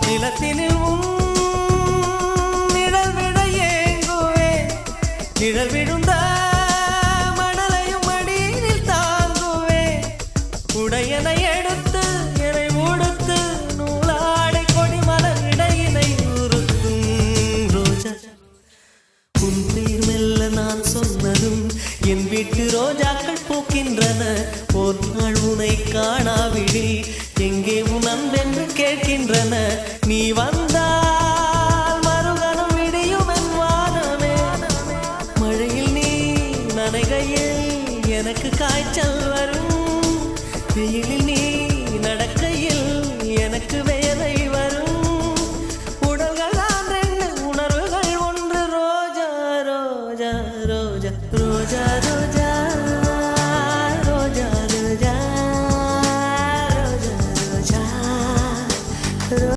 நிலத்தினில் நிழல் விட ஏங்குவே நிழல் விழுந்த மணலையும் மடியில் தாங்குவே உடையனை எடுத்து என்னை உடுத்து நூலாடை கொடி மலர் இடையினை உறுத்தும் ரோஜா உன் பேர் மெல்ல நான் சொன்னதும் என் வீட்டு ரோஜாக்கள் பூக்கின்றன ஒரு நாள் உனை காணாவிடில் எங்கே உன் அன்பென்று கேட்கின்றன நீ வந்து